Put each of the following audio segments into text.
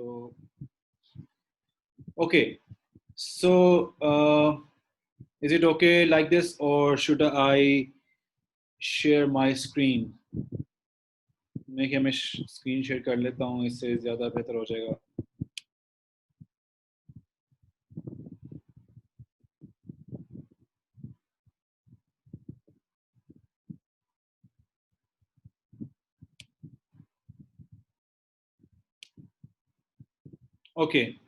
So, okay. So, is it okay like this, or should I share my screen? मैं क्या मैं screen share कर लेता हूँ, इससे ज़्यादा बेहतर हो जाएगा. Okay.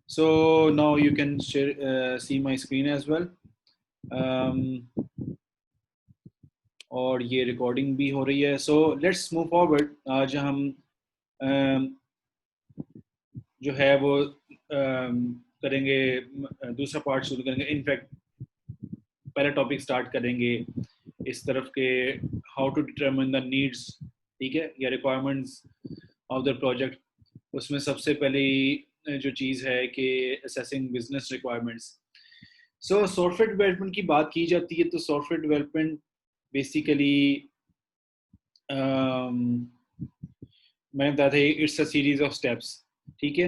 So now you can share, see my screen as well. और ये रिकॉर्डिंग भी हो रही है. So let's move forward. आज हम जो है वो करेंगे, दूसरा पार्ट शुरू करेंगे. इनफैक्ट पहला टॉपिक स्टार्ट करेंगे इस तरफ के, how to determine the needs, ठीक है, या रिक्वायरमेंट्स ऑफ द प्रोजेक्ट. उसमें सबसे पहली जो चीज़ है कि assessing business requirements. So software development की बात की जाती है तो सॉफ्टवेयर डेवलपमेंट बेसिकली मैंने बताया था, it's a series of steps, ठीक है.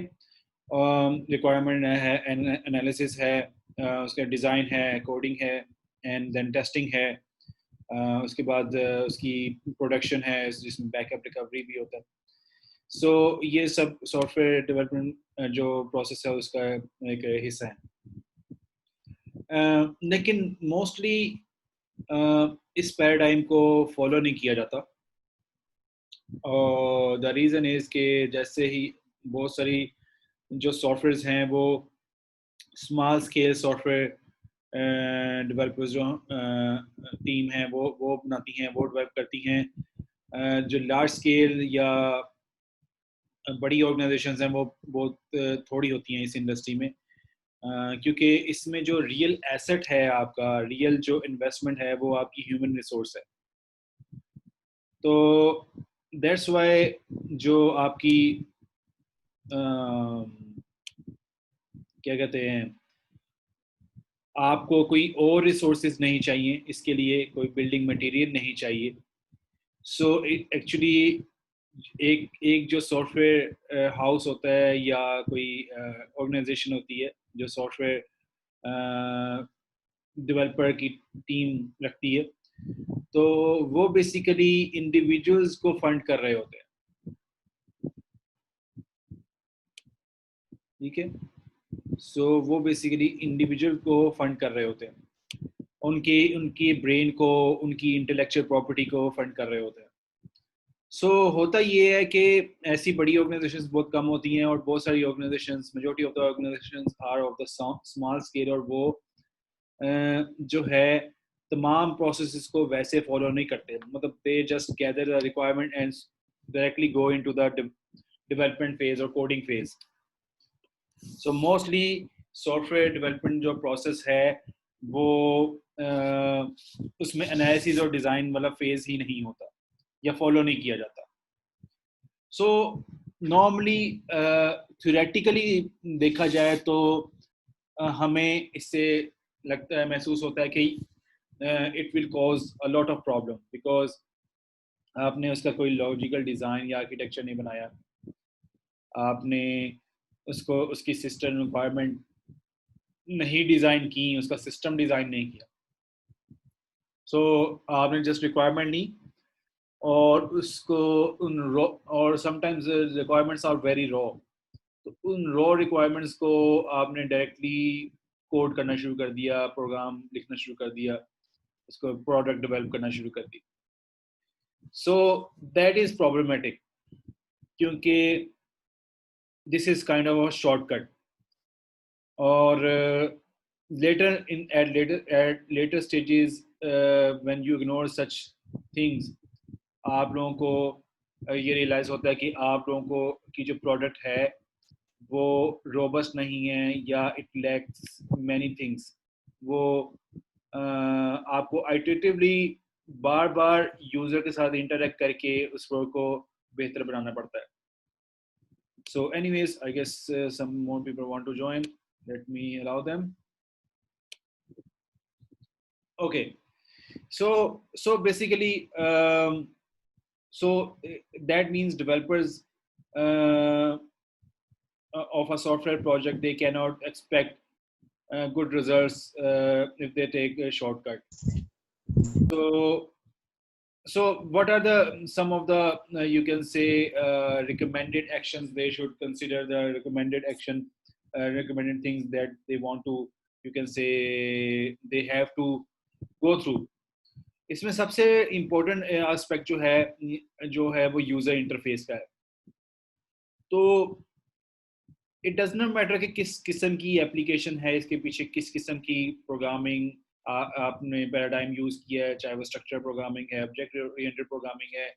रिक्वायरमेंट है, एनालिसिस है, उसका डिज़ाइन है, कोडिंग है, एंड देन टेस्टिंग है. उसके बाद उसकी प्रोडक्शन है जिसमें बैकअप रिकवरी भी होता है. सो ये सब सॉफ्टवेयर डेवलपमेंट जो प्रोसेस है उसका एक हिस्सा है. लेकिन मोस्टली इस पैराडाइम को फॉलो नहीं किया जाता. और द रीज़न इज़ कि जैसे ही बहुत सारी जो सॉफ्टवेयर्स हैं वो स्मॉल स्केल सॉफ्टवेयर डेवलपर्स जो टीम है वो बनाती हैं, वो डेवलप करती हैं. जो लार्ज स्केल या बड़ी ऑर्गेनाइजेशंस हैं वो बहुत थोड़ी होती हैं इस इंडस्ट्री में. क्योंकि इसमें जो रियल एसेट है, आपका रियल जो इन्वेस्टमेंट है वो आपकी ह्यूमन रिसोर्स है. तो दैट्स वाई जो आपकी क्या कहते हैं, आपको कोई और रिसोर्सेज नहीं चाहिए, इसके लिए कोई बिल्डिंग मटेरियल नहीं चाहिए. सो एक्चुअली एक एक जो सॉफ्टवेयर हाउस होता है या कोई ऑर्गेनाइजेशन होती है जो सॉफ्टवेयर डेवलपर की टीम रखती है, तो वो बेसिकली इंडिविजुअल्स को फंड कर रहे होते हैं, ठीक है. सो वो बेसिकली इंडिविजुअल को फंड कर रहे होते हैं, उनकी उनकी ब्रेन को, उनकी इंटेलेक्चुअल प्रॉपर्टी को फंड कर रहे होते हैं. सो होता ये है कि ऐसी बड़ी ऑर्गेनाइजेशंस बहुत कम होती हैं और बहुत सारी organisations, majority of the organisations are of the small scale, और वो जो है तमाम प्रोसेसेस को वैसे फॉलो नहीं करते. मतलब they just gather the requirement and directly go into the development phase और coding phase. So mostly software development जो प्रोसेस है वो उसमें एनालिसिस और डिज़ाइन वाला फेज ही नहीं होता या फॉलो नहीं किया जाता. सो नॉर्मली थ्योरेटिकली देखा जाए तो हमें इससे लगता है, महसूस होता है कि it will cause a lot of problem, because आपने उसका कोई लॉजिकल डिज़ाइन या आर्किटेक्चर नहीं बनाया, आपने उसको उसकी सिस्टम रिक्वायरमेंट नहीं डिज़ाइन की, उसका सिस्टम डिज़ाइन नहीं किया. सो आपने जस्ट रिक्वायरमेंट ली और उसको उन रॉ, और sometimes requirements are very raw, तो उन रॉ रिक्वायरमेंट्स को आपने डायरेक्टली कोड करना शुरू कर दिया, प्रोग्राम लिखना शुरू कर दिया, उसको प्रोडक्ट डेवलप करना शुरू कर दी. सो दैट इज़ प्रॉब्लमेटिक, क्योंकि this is kind of a shortcut. और later stages, when you ignore such things, आप लोगों को ये रियलाइज़ होता है कि आप लोगों को की जो प्रोडक्ट है वो रोबस्ट नहीं है, या इट लैक्स मैनी थिंग्स. वो आपको आइटरेटिवली बार बार यूज़र के साथ इंटरेक्ट करके उस प्रोडक्ट को बेहतर बनाना पड़ता है. So anyways, I guess some more people want to join. Let me allow them. Okay. So basically, so that means developers of a software project, they cannot expect good results if they take a shortcut. So, so what are the some of the you can say recommended actions they should consider, the recommended action, recommended things that they want to, you can say they have to go through. इसमें सबसे important aspect जो है वो user interface का है. तो it does not matter कि किस किस्म की एप्लीकेशन है, इसके पीछे किस किस्म की प्रोग्रामिंग आपने पैराडाइम यूज किया है, चाहे वो स्ट्रक्चर प्रोग्रामिंग है, ऑब्जेक्ट ओरिएंटेड प्रोग्रामिंग है,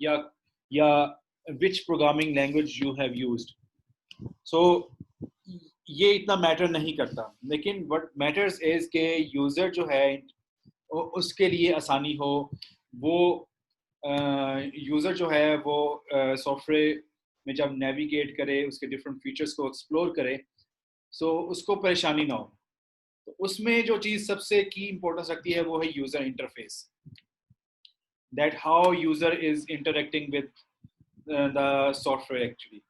या या which programming language you have used. So ये इतना मैटर नहीं करता, लेकिन व्हाट मैटर्स इज के यूजर जो है उसके लिए आसानी हो, वो यूजर जो है वो सॉफ्टवेयर में जब नेविगेट करे, उसके डिफरेंट फीचर्स को एक्सप्लोर करे, सो उसको परेशानी ना हो. तो उसमें जो चीज़ सबसे की इम्पोर्टेंस रखती है वो है user interface, that how user is interacting with the software actually.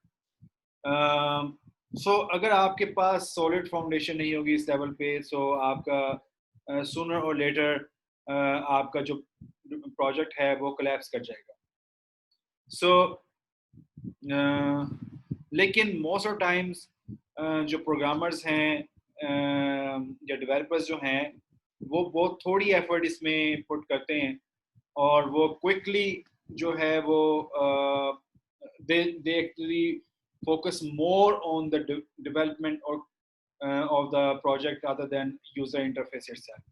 So अगर आपके पास सॉलिड फाउंडेशन नहीं होगी इस लेवल पे, सो आपका सूनर और लेटर आपका जो प्रोजेक्ट है वो कोलैप्स कर जाएगा. सो लेकिन मोस्ट ऑफ टाइम्स जो प्रोग्रामर्स हैं या डेवलपर्स जो हैं वो बहुत थोड़ी एफर्ट इसमें पुट करते हैं, और वो क्विकली जो है वो they actually focus more on the development or of the project rather than user interface itself.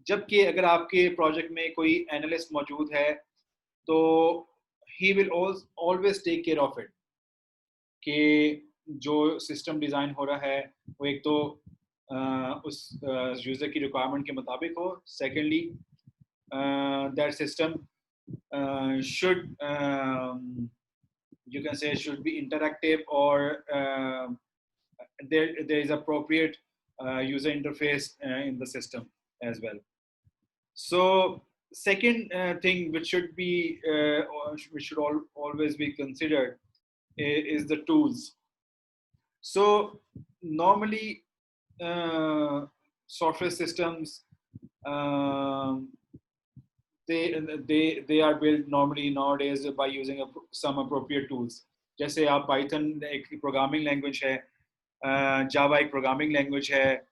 जबकि अगर आपके प्रोजेक्ट में कोई एनालिस्ट मौजूद है तो he will always take care of it कि जो सिस्टम डिज़ाइन हो रहा है वो एक तो उस यूज़र की रिक्वायरमेंट के मुताबिक हो, secondly that system should you can say should be interactive, or there is appropriate user interface in the system as well. So second thing which should be which should always be considered is the tools. So normally software systems they are built normally nowadays by using some appropriate tools. जैसे आप Python एक programming language है, जावा एक programming language है,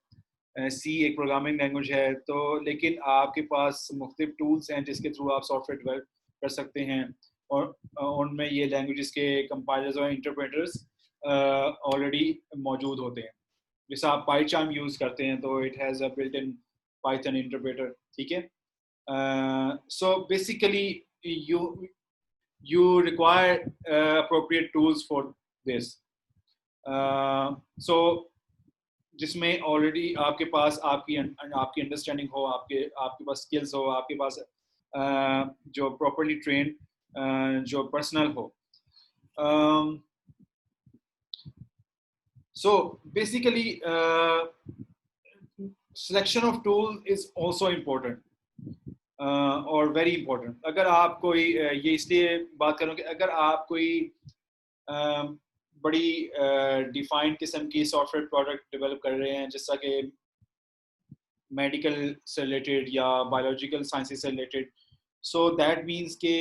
सी एक programming language है, तो लेकिन आपके पास मुख्तलिफ टूल्स हैं जिसके थ्रू आप सॉफ्टवेयर डेवलप कर सकते हैं, और उनमें ये लैंग्वेजेस के कंपाइलर्स और इंटरप्रेटर्स ऑलरेडी मौजूद होते हैं. जैसे आप PyCharm यूज़ करते हैं तो it has a built in Python interpreter, ठीक है. So basically you require appropriate tools for this. So जिसमें ऑलरेडी आपके पास आपकी अंडरस्टैंडिंग हो, आपके पास स्किल्स हो, आपके पास जो प्रॉपर्ली ट्रेन जो पर्सनल हो. So basically selection of tool is also important. और वेरी इम्पोर्टेंट. अगर आप कोई ये इसलिए बात करूँ कि अगर आप कोई बड़ी डिफाइंड किस्म की सॉफ्टवेयर प्रोडक्ट डेवलप कर रहे हैं, जैसा कि मेडिकल से रिलेटेड या बायोलॉजिकल साइंसेस से रिलेटेड, सो दैट मीन्स के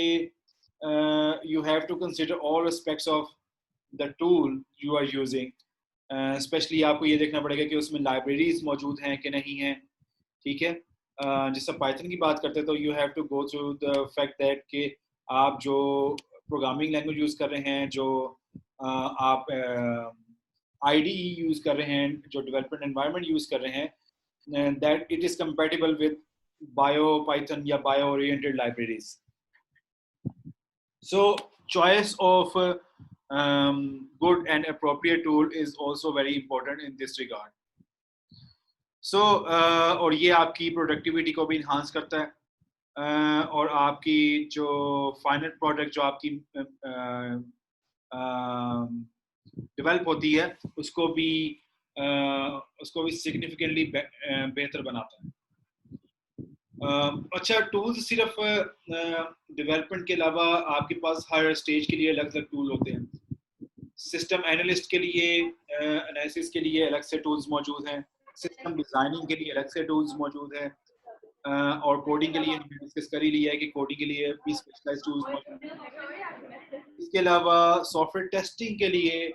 you have to consider all aspects of the tool you are using. Specially आपको ये देखना पड़ेगा कि उसमें लाइब्रेरीज मौजूद हैं कि नहीं हैं, ठीक है. जिससे पाइथन की बात करते हैं तो you have to go through the fact that कि आप जो प्रोग्रामिंग लैंग्वेज यूज़ कर रहे हैं, जो आप IDE यूज़ कर रहे हैं, जो डेवलपमेंट एनवायरनमेंट यूज़ कर रहे हैं, that it is compatible with bio python या bio oriented libraries. So choice of good and appropriate tool is also very important in this regard. So और ये आपकी प्रोडक्टिविटी को भी इन्हांस करता है, और आपकी जो फाइनल प्रोडक्ट जो आपकी डेवलप होती है उसको भी सिग्निफिकेंटली बेहतर बनाता है. अच्छा, टूल्स सिर्फ डेवलपमेंट के अलावा आपके पास हर स्टेज के लिए अलग अलग टूल होते हैं. सिस्टम एनालिस्ट के लिए एनालिसिस के लिए अलग से टूल्स मौजूद हैं, सिस्टम डिज़ाइनिंग के लिए अलग से टूल्स मौजूद हैं, और कोडिंग के लिए हमने डिस्कस कर ही लिया है कि कोडिंग के लिए भी स्पेशलाइज्ड टूल्स मौजूद हैं। इसके अलावा सॉफ्टवेयर टेस्टिंग के लिए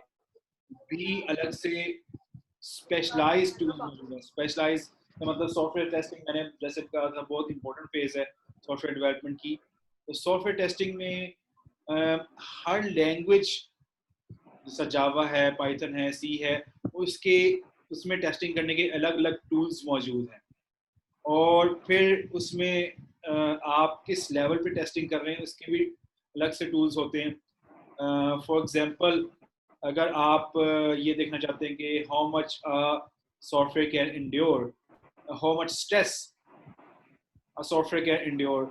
भी अलग से स्पेशलाइज्ड टूल्स मौजूद हैं। स्पेशलाइज्ड का मतलब सॉफ्टवेयर टेस्टिंग, मैंने जैसे कहा था, बहुत इंपॉर्टेंट फेज है सॉफ्टवेयर डेवलपमेंट की। तो सॉफ्टवेयर टेस्टिंग में हर लैंग्वेज, जैसा जावा है, पाइथन है, सी है, उसके उसमें टेस्टिंग करने के अलग अलग टूल्स मौजूद हैं। और फिर उसमें आप किस लेवल पे टेस्टिंग कर रहे हैं उसके भी अलग से टूल्स होते हैं। फॉर एग्जांपल, अगर आप ये देखना चाहते हैं कि how much software can endure, how much stress a software can endure,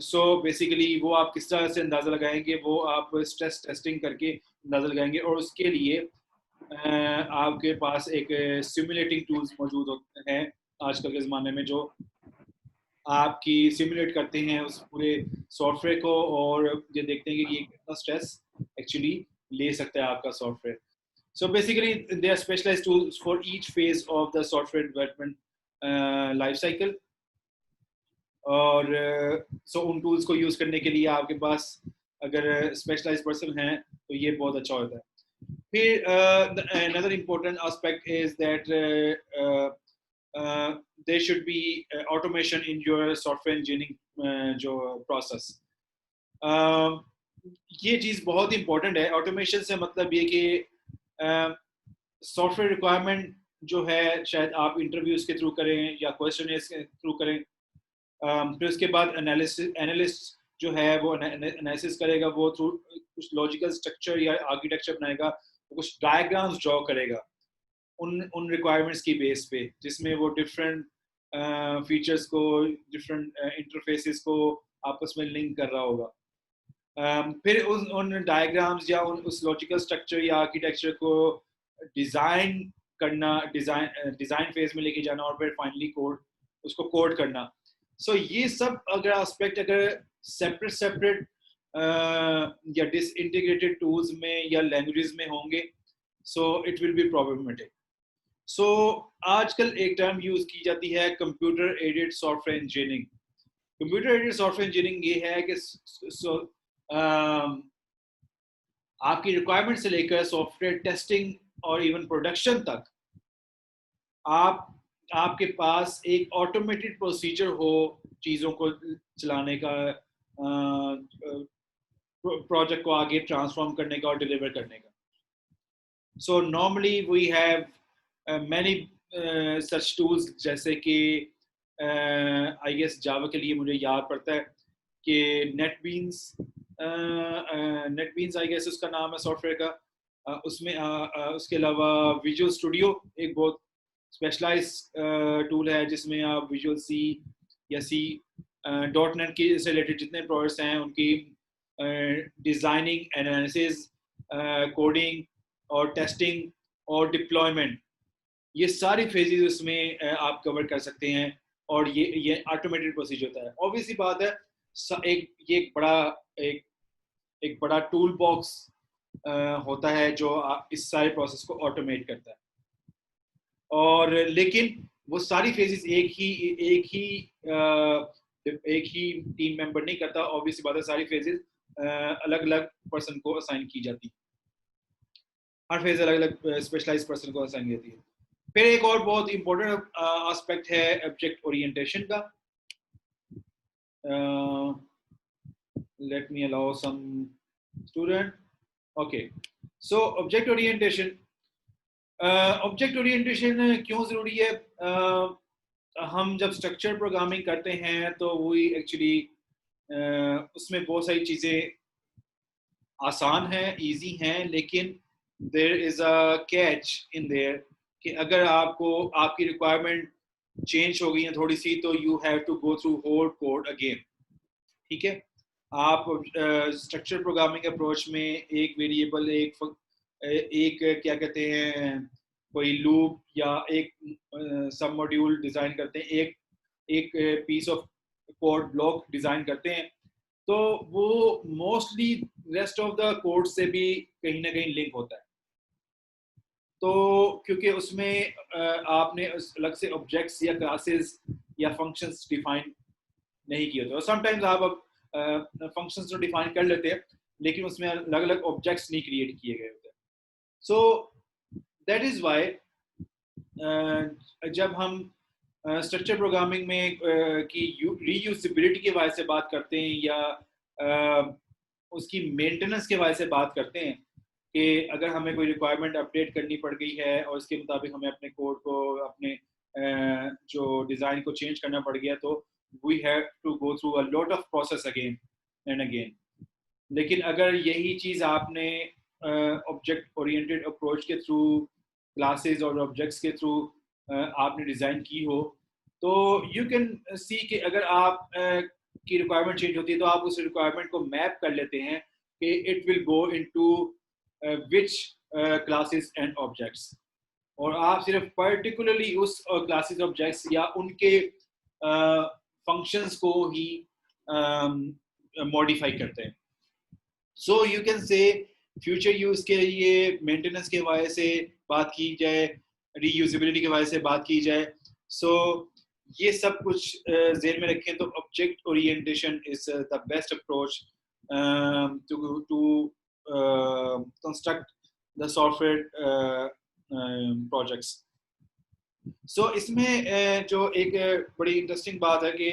so basically वो आप किस तरह से अंदाज़ा लगाएंगे, वो आप स्ट्रेस टेस्टिंग करके अंदाज़ा लगाएंगे। और उसके लिए आपके पास एक सिमुलेटिंग टूल्स मौजूद होते हैं आजकल के ज़माने में, जो आपकी सिमुलेट करते हैं उस पूरे सॉफ्टवेयर को, और ये देखते हैं कि ये कितना स्ट्रेस एक्चुअली ले सकता है आपका software. So basically they are specialized tools for each phase of the software development life cycle. और सो उन टूल्स को यूज़ करने के लिए आपके पास अगर स्पेशलाइज्ड पर्सन हैं तो ये बहुत अच्छा होता है। फिर another important aspect is that there should be automation in your software engineering जो process. ये चीज़ बहुत इंपॉर्टेंट है। ऑटोमेशन से मतलब ये कि सॉफ्टवेयर रिक्वायरमेंट जो है, शायद आप इंटरव्यूज के थ्रू करें या क्वेश्चन के थ्रू करें, फिर उसके बाद एनालिस्ट जो है वो एनालिसिस करेगा, वो थ्रू कुछ लॉजिकल स्ट्रक्चर या आर्किटेक्चर बनाएगा, वो कुछ डायग्राम्स ड्रॉ करेगा उन रिक्वायरमेंट्स की बेस पे, जिसमें वो डिफरेंट फीचर्स को, डिफरेंट इंटरफेसेस को आपस में लिंक कर रहा होगा। फिर उन डायग्राम्स या उस लॉजिकल स्ट्रक्चर या आर्किटेक्चर को डिज़ाइन करना, डिज़ाइन फेज में लेके जाना, और फिर फाइनली उसको कोड करना। सो ये सब अगर एस्पेक्ट अगर सेपरेट या डिसइंटीग्रेटेड टूल्स में या लैंग्वेजेस में होंगे, so it will be problematic. So आजकल एक टर्म यूज की जाती है, computer aided software engineering. Computer aided software engineering ये है कि आपकी रिक्वायरमेंट से लेकर सॉफ्टवेयर टेस्टिंग और इवन प्रोडक्शन तक आपके पास एक ऑटोमेटेड प्रोसीजर हो चीज़ों को चलाने का, प्रोजेक्ट को आगे ट्रांसफॉर्म करने का और डिलीवर करने का। So normally we have many such tools, जैसे कि आई गेस जावा के लिए मुझे याद पड़ता है कि नेटबीन्स आई गेस उसका नाम है सॉफ्टवेयर का। उसमें उसके अलावा विजुअल स्टूडियो एक बहुत स्पेशलाइज्ड टूल है, जिसमें आप विजुअल सी या सी .NET की से रिलेटेड जितने प्रोजेक्ट्स हैं उनकी डिज़ाइनिंग, एनालिसिस, कोडिंग और टेस्टिंग और डिप्लॉयमेंट, ये सारी फेजेस उसमें आप कवर कर सकते हैं। और ये ऑटोमेटेड प्रोसीजर होता है। ऑब्वियसली बात है, ये एक बड़ा टूल बॉक्स होता है जो इस सारे प्रोसेस को ऑटोमेट करता है। और लेकिन वो सारी फेजेस एक ही टीम मेंबर नहीं करता। ऑब्वियसली बात है, सारी फेजेस अलग अलग पर्सन को असाइन की जाती है, हर फेज अलग अलग स्पेशलाइज्ड पर्सन को असाइन की जाती है। फिर एक और बहुत इंपॉर्टेंट एस्पेक्ट है ऑब्जेक्ट ओरिएंटेशन का। Let me allow some student. Okay, so object orientation क्यों ज़रूरी है? हम जब स्ट्रक्चर प्रोग्रामिंग करते हैं तो वही एक्चुअली उसमें बहुत सारी चीज़ें आसान हैं, इजी हैं, लेकिन there is a catch in there कि अगर आपकी रिक्वायरमेंट चेंज हो गई है थोड़ी सी, तो you have to go through whole code again. ठीक है, आप स्ट्रक्चर प्रोग्रामिंग अप्रोच में एक वेरिएबल, एक क्या कहते हैं, कोई लूप या एक सब मॉड्यूल डिज़ाइन करते हैं, एक piece of code block design करते हैं, तो वो mostly rest of the code से भी कहीं ना कहीं लिंक होता है। तो क्योंकि उसमें आपने अलग से ऑब्जेक्ट्स या क्लासेस या फंक्शंस डिफाइन नहीं किए होते, और समटाइम्स आप अब फंक्शंस तो डिफाइन कर लेते हैं लेकिन उसमें अलग अलग ऑब्जेक्ट्स नहीं क्रिएट किए गए होते। सो दैट इज वाई जब हम स्ट्रक्चर प्रोग्रामिंग में की रीयूजेबिलिटी के बारे से बात करते हैं या उसकी मेंटेनेंस के बारे से बात करते हैं कि अगर हमें कोई रिक्वायरमेंट अपडेट करनी पड़ गई है और इसके मुताबिक हमें अपने कोड को, अपने जो डिज़ाइन को चेंज करना पड़ गया, तो we have to go through a lot of process again and again. लेकिन अगर यही चीज़ आपने ऑब्जेक्ट ओरिएंटेड अप्रोच के थ्रू, क्लासेस और ऑब्जेक्ट्स के थ्रू आपने डिज़ाइन की हो, तो यू कैन सी कि अगर आप की रिक्वायरमेंट चेंज होती है तो आप उस रिक्वायरमेंट को मैप कर लेते हैं कि it will go into which classes and objects, और आप सिर्फ पर्टिकुलरली उस क्लासेस ऑब्जेक्ट्स या उनके फंक्शंस को ही मॉडिफाई करते हैं। So you can say future use के लिए मेंटेनेंस के हवाले से बात की जाए, रीयूजेबिलिटी के हवाले से बात की जाए, सो ये सब कुछ ज़हन में रखें तो object orientation is the best approach to construct the software projects. So इसमें जो एक बड़ी इंटरेस्टिंग बात है कि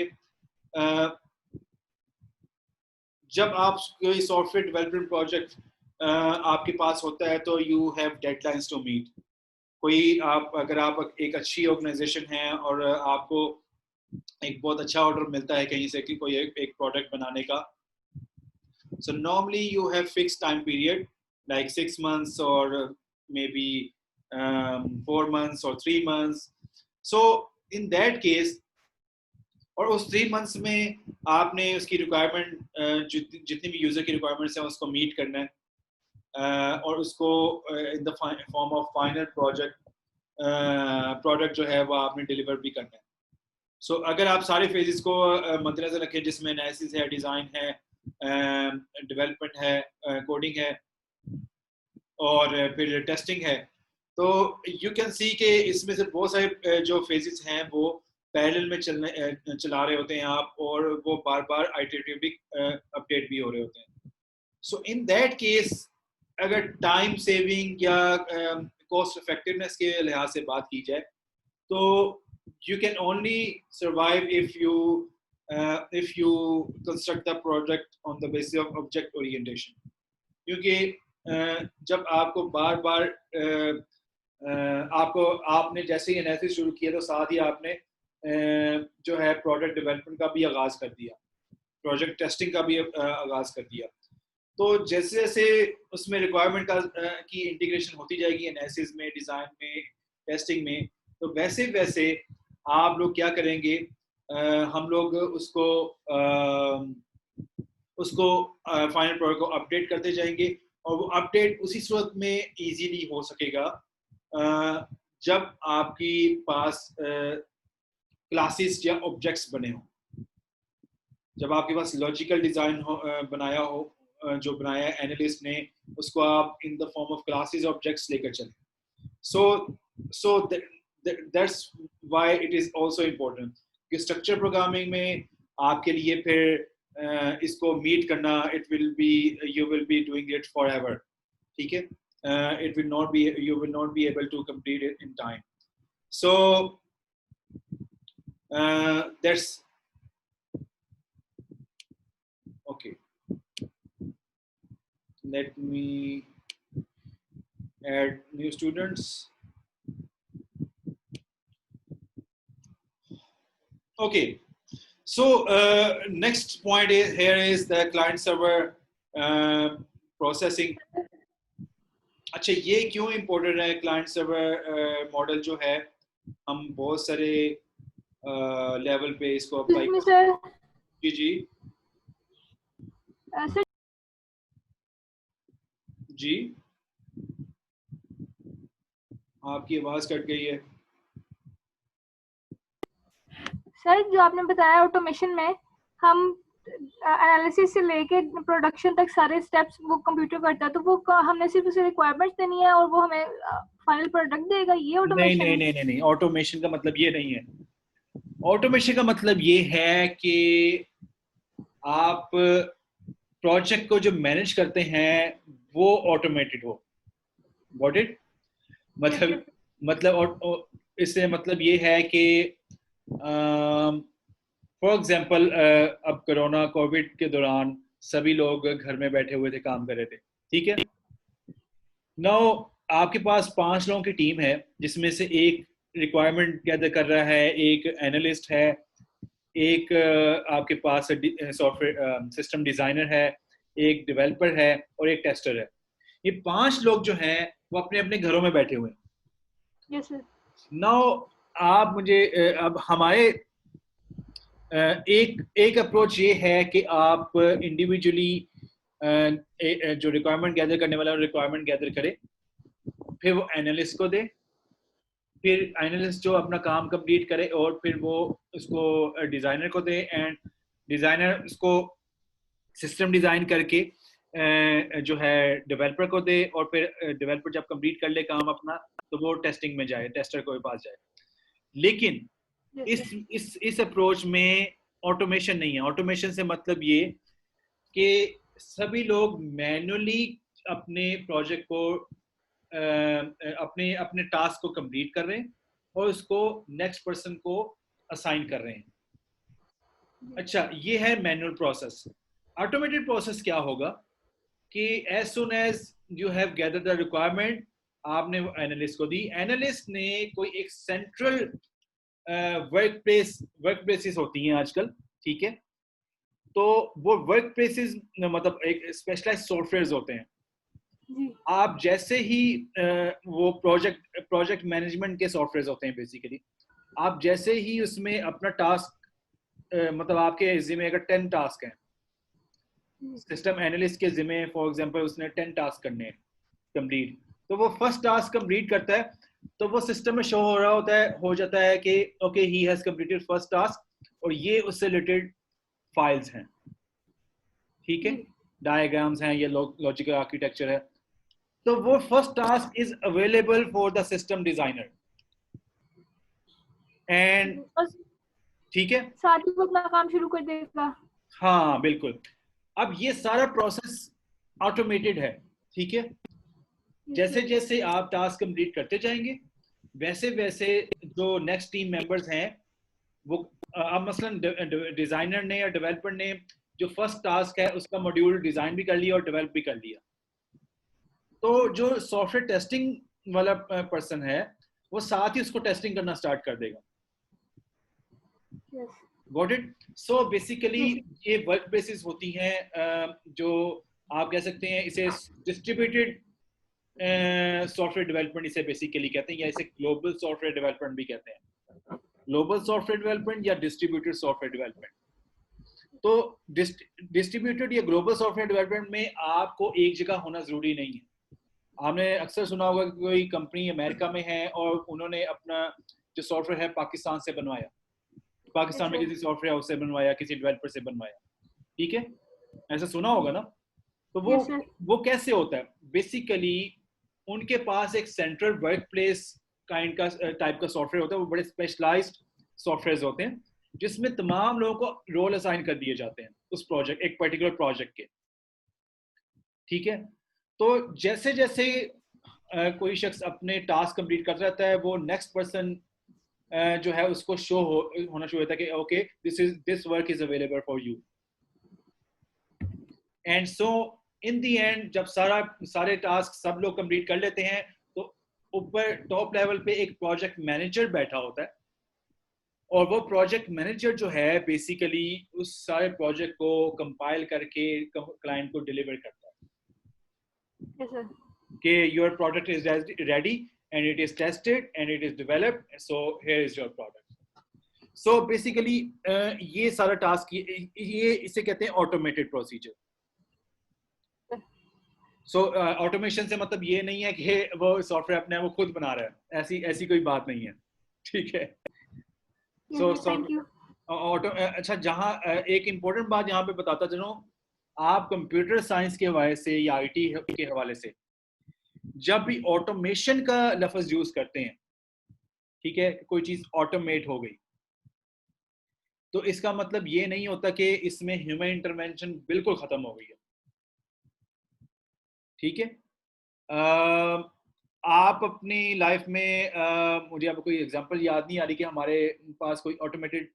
जब आप कोई सॉफ्टवेयर डेवलपमेंट प्रोजेक्ट आपके पास होता है तो you have deadlines to meet. कोई अगर आप एक अच्छी ऑर्गेनाइजेशन है और आपको एक बहुत अच्छा ऑर्डर मिलता है कहीं से कि कोई एक प्रोडक्ट बनाने का, so normally you have fix time period like 6 months और मे बी 4 months और 3 months। So in that case, और उस 3 months में आपने उसकी रिक्वायरमेंट जितनी भी यूजर की रिक्वायरमेंट्स हैं उसको मीट करना है और उसको in the form of final product जो है वो आपने डिलीवर भी करना है। सो अगर आप सारे फेजेस को मद्देनजर रखें जिसमें एनालिसिस है, डिज़ाइन है, डेवलपमेंट है, कोडिंग है और फिर टेस्टिंग है, तो यू कैन सी कि इसमें से बहुत सारे जो फेजेस हैं वो पैरेलल में चला रहे होते हैं आप, और वो बार बार आइटरेटिवली अपडेट भी हो रहे होते हैं। सो इन दैट केस अगर टाइम सेविंग या कॉस्ट इफेक्टिवनेस के लिहाज से बात की जाए तो you can only survive if you construct the project on the basis of object orientation। क्योंकि जब आपको बार बार आपने जैसे ही एनालिसिस शुरू किया तो साथ ही आपने जो है प्रोडक्ट डेवलपमेंट का भी आगाज कर दिया, प्रोजेक्ट टेस्टिंग का भी आगाज कर दिया। तो जैसे जैसे उसमें रिक्वायरमेंट की इंटीग्रेशन होती जाएगी एनालिसिस में, डिज़ाइन में, टेस्टिंग में, तो वैसे वैसे आप लोग क्या करेंगे, हम लोग उसको फाइनल प्रोडक्ट को अपडेट करते जाएंगे, और वो अपडेट उसी सूरत में इजीली हो सकेगा जब आपकी पास क्लासेस या ऑब्जेक्ट्स बने हो, जब आपके पास लॉजिकल डिज़ाइन बनाया हो, जो बनाया एनालिस्ट ने, उसको आप in the form of classes objects लेकर चलें। So that's why it is also important कि स्ट्रक्चर प्रोग्रामिंग में आपके लिए फिर इसको मीट करना, you will be doing it for ever, ठीक है, you will not be able to complete it in time। So that's okay, let me add new students। Okay, so next point here is the client server processing। अच्छा, ये क्यों important है client server model जो है, हम बहुत सारे level पे इसको अप्लाई जी जी जी आपकी आवाज कट गई है सर। जो आपने बताया ऑटोमेशन में हम एनालिसिस से लेके प्रोडक्शन तक सारे स्टेप्स वो कंप्यूटर करता है, तो वो हमने सिर्फ उसे रिक्वायरमेंट्स देनी है और वो हमें फाइनल प्रोडक्ट देगा, ये नहीं ऑटोमेशन नहीं है? नहीं नहीं नहीं, ऑटोमेशन का मतलब ये नहीं है। ऑटोमेशन का मतलब ये है कि आप प्रोजेक्ट को जो मैनेज करते हैं वो ऑटोमेटेड हो। Got it? मतलब इससे मतलब ये है कि फॉर एग्जांपल अब कोरोना कोविड के दौरान सभी लोग घर में बैठे हुए थे, काम कर रहे थे, ठीक है। नाउ आपके पास 5 लोगों की टीम है, जिसमें से एक रिक्वायरमेंट गैदर कर रहा है, एक एनालिस्ट है, एक आपके पास सॉफ्टवेयर सिस्टम डिजाइनर है, एक डेवलपर है और एक टेस्टर है। ये 5 लोग जो हैं वो अपने अपने घरों में बैठे हुए हैं। Yes sir. नाउ आप मुझे अब हमारे एक एक अप्रोच ये है कि आप इंडिविजुअली जो रिक्वायरमेंट गैदर करने वाला रिक्वायरमेंट गैदर करे, फिर वो एनालिस्ट को दे, फिर एनालिस्ट जो अपना काम कंप्लीट करे और फिर वो उसको डिजाइनर को दे, एंड डिजाइनर उसको सिस्टम डिजाइन करके जो है डेवलपर को दे, और फिर डेवलपर जब कंप्लीट कर ले काम अपना तो वो टेस्टिंग में जाए, टेस्टर को पास जाए। लेकिन इस अप्रोच में ऑटोमेशन नहीं है। ऑटोमेशन से मतलब ये कि सभी लोग मैन्युअली अपने प्रोजेक्ट को अपने अपने टास्क को कंप्लीट कर रहे हैं और उसको नेक्स्ट पर्सन को असाइन कर रहे हैं। अच्छा, ये है मैनुअल प्रोसेस। ऑटोमेटेड प्रोसेस क्या होगा कि as soon as you have gather the requirement, आपने एनालिस्ट को दी, एनालिस्ट ने कोई एक सेंट्रल वर्क प्लेसेस होती हैं आजकल, ठीक है। तो वो वर्क प्लेसेस मतलब एक स्पेशलाइज्ड सॉफ्टवेयर्स होते हैं। आप जैसे ही वो प्रोजेक्ट मैनेजमेंट के सॉफ्टवेयर होते हैं बेसिकली, आप जैसे ही उसमें अपना टास्क मतलब आपके जिम्मे अगर 10 टास्क हैं, सिस्टम एनालिस्ट के जिम्मे फॉर एग्जांपल उसने 10 टास्क करने हैं कंप्लीट, तो वो फर्स्ट टास्क कंप्लीट करता है तो वो सिस्टम में शो हो रहा होता है, हो जाता है कि okay he has completed first task, और ये उससे रिलेटेड फाइल्स हैं, ठीक है, डायग्राम्स हैं, ये लॉजिकल आर्किटेक्चर है। तो वो first task is available for the system designer, and ठीक है, साथ ही वो अपना काम शुरू कर देगा। हाँ बिल्कुल। अब ये सारा प्रोसेस ऑटोमेटेड है, ठीक है। जैसे जैसे आप टास्क कंप्लीट करते जाएंगे वैसे वैसे जो नेक्स्ट टीम मेंबर्स हैं वो अब मसलन डिजाइनर ने या डेवलपर ने जो फर्स्ट टास्क है उसका मॉड्यूल डिजाइन भी कर लिया और डेवलप भी कर लिया, तो जो सॉफ्टवेयर टेस्टिंग वाला पर्सन है वो साथ ही उसको टेस्टिंग करना स्टार्ट कर देगा। Got it? सो बेसिकली ये वर्क प्लेसेस होती हैं जो आप कह सकते हैं इसे डिस्ट्रीब्यूटेड सॉफ्टवेयर डेवलपमेंट इसे बेसिकली कहते हैं, या इसे ग्लोबल सॉफ्टवेयर डेवलपमेंट भी कहते हैं। ग्लोबल सॉफ्टवेयर डेवलपमेंट या डिस्ट्रीब्यूटेड सॉफ्टवेयर डेवलपमेंट। तो डिस्ट्रीब्यूटेड या ग्लोबल सॉफ्टवेयर डेवलपमेंट में आपको एक जगह होना जरूरी नहीं है। आपने अक्सर सुना होगा कि कोई कंपनी अमेरिका में है और उन्होंने अपना जो सॉफ्टवेयर है पाकिस्तान से बनवाया, पाकिस्तान में किसी सॉफ्टवेयर हाउस से बनवाया, किसी डेवलपर से बनवाया, ठीक है, ऐसा सुना होगा ना। तो वो कैसे होता है? बेसिकली उनके पास एक सेंट्रल वर्क प्लेस काइंड का टाइप का सॉफ्टवेयर होता है, वो बड़े स्पेशलाइज्ड सॉफ्टवेयर होते हैं जिसमें तमाम लोगों को रोल असाइन कर दिए जाते हैं उस प्रोजेक्ट, एक पर्टिकुलर प्रोजेक्ट के, ठीक है। तो जैसे जैसे कोई शख्स अपने टास्क कंप्लीट करता रहता है वो नेक्स्ट पर्सन जो है उसको शो होना शुरू होता है कि okay this work is available for you, and so in the end जब सारे टास्क सब लोग कंप्लीट कर लेते हैं तो ऊपर टॉप लेवल पे एक प्रोजेक्ट मैनेजर बैठा होता है, और वो प्रोजेक्ट मैनेजर जो है बेसिकली उस सारे प्रोजेक्ट को कंपाइल करके क्लाइंट को डिलीवर करता है कि your product is ready and it is tested and it is developed, so here is your product. So basically ये सारा टास्क ये इसे कहते हैं ऑटोमेटेड प्रोसीजर। सो ऑटोमेशन से मतलब ये नहीं है कि वो सॉफ्टवेयर अपने वो खुद बना रहा है, ऐसी कोई बात नहीं है, ठीक है। सो ऑटो अच्छा, जहाँ एक इम्पोर्टेंट बात यहाँ पे बताता चलो, आप कंप्यूटर साइंस के हवाले से या आईटी के हवाले से जब भी ऑटोमेशन का लफ्ज यूज करते हैं, ठीक है, कोई चीज ऑटोमेट हो गई, तो इसका मतलब ये नहीं होता कि इसमें ह्यूमन इंटरवेंशन बिल्कुल खत्म हो गई है। ठीक है, आप अपनी लाइफ में मुझे अब कोई एग्जांपल याद नहीं आ रही कि हमारे पास कोई ऑटोमेटेड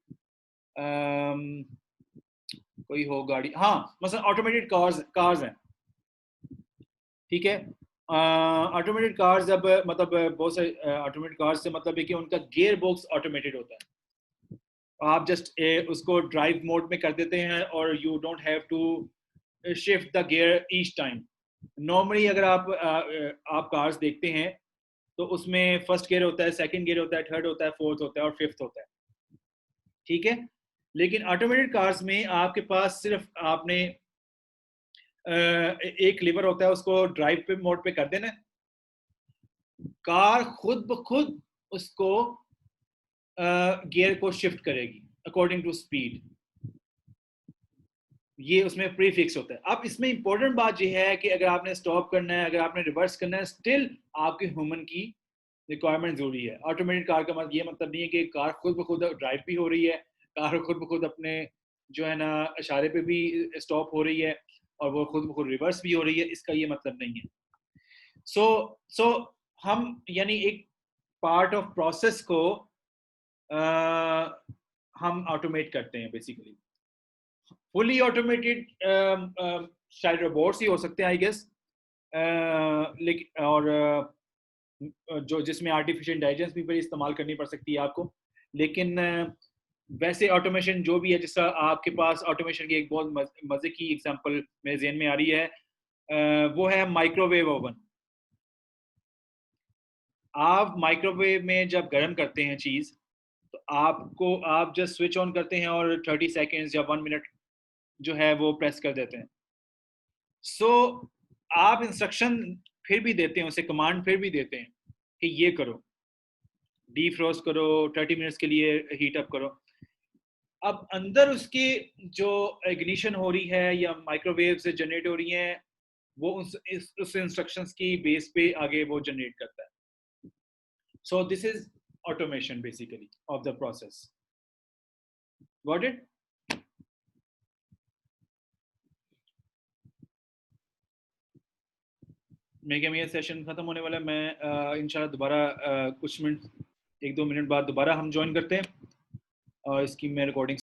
कोई हो गाड़ी, हाँ मतलब ऑटोमेटेड कार्स कार्स हैं, ठीक है। ऑटोमेटेड कार्स, अब मतलब बहुत सारे ऑटोमेटेड कार्स से मतलब है कि उनका गियर बॉक्स ऑटोमेटेड होता है, आप जस्ट उसको ड्राइव मोड में कर देते हैं और you don't have to shift the gear each time. Normally अगर आप कार्स देखते हैं तो उसमें फर्स्ट गियर होता है, सेकंड गियर होता है, थर्ड होता है, फोर्थ होता है और फिफ्थ होता है, ठीक है। लेकिन ऑटोमेटेड कार्स में आपके पास सिर्फ आपने एक लीवर होता है, उसको ड्राइव पे मोड पे कर देना, कार खुद ब खुद उसको गियर को शिफ्ट करेगी अकॉर्डिंग टू स्पीड। ये उसमें प्री फिक्स होता है। अब इसमें इंपॉर्टेंट बात यह है कि अगर आपने स्टॉप करना है, अगर आपने रिवर्स करना है, स्टिल आपके ह्यूमन की रिक्वायरमेंट जरूरी है। ऑटोमेटेड कार का मतलब ये मतलब नहीं है कि कार खुद ब खुद ड्राइव भी हो रही है, कार खुद ब खुद अपने जो है ना इशारे पे भी स्टॉप हो रही है और वो खुद ब खुद रिवर्स भी हो रही है, इसका ये मतलब नहीं है। सो हम यानी एक पार्ट ऑफ प्रोसेस को हम ऑटोमेट करते हैं बेसिकली। फुली ऑटोमेटेड शायद रोबोट्स ही हो सकते हैं आई गेस, लेकिन और जो जिसमें आर्टिफिशियल इंटेलिजेंस भी बड़ी इस्तेमाल करनी पड़ सकती है आपको। लेकिन वैसे ऑटोमेशन जो भी है, जैसा आपके पास ऑटोमेशन की एक बहुत मजे की एग्जांपल मेरे जहन में आ रही है, वो है माइक्रोवेव ओवन। आप माइक्रोवेव में जब गर्म करते हैं चीज, तो आप जस्ट स्विच ऑन करते हैं और 30 सेकेंड्स या 1 मिनट जो है वो प्रेस कर देते हैं। सो आप इंस्ट्रक्शन फिर भी देते हैं, उसे कमांड फिर भी देते हैं कि ये करो, डीफ्रोस्ट करो, 30 मिनट्स के लिए हीट अप करो। अब अंदर उसकी जो इग्निशन हो रही है या माइक्रोवेव से जनरेट हो रही है, वो उस इंस्ट्रक्शंस की बेस पे आगे वो जनरेट करता है। So this is automation basically of the process. Got it? मेरे ये सेशन खत्म होने वाला है। मैं इंशाल्लाह दोबारा कुछ मिनट, 1-2 मिनट बाद दोबारा हम ज्वाइन करते हैं और इसकी मैं रिकॉर्डिंग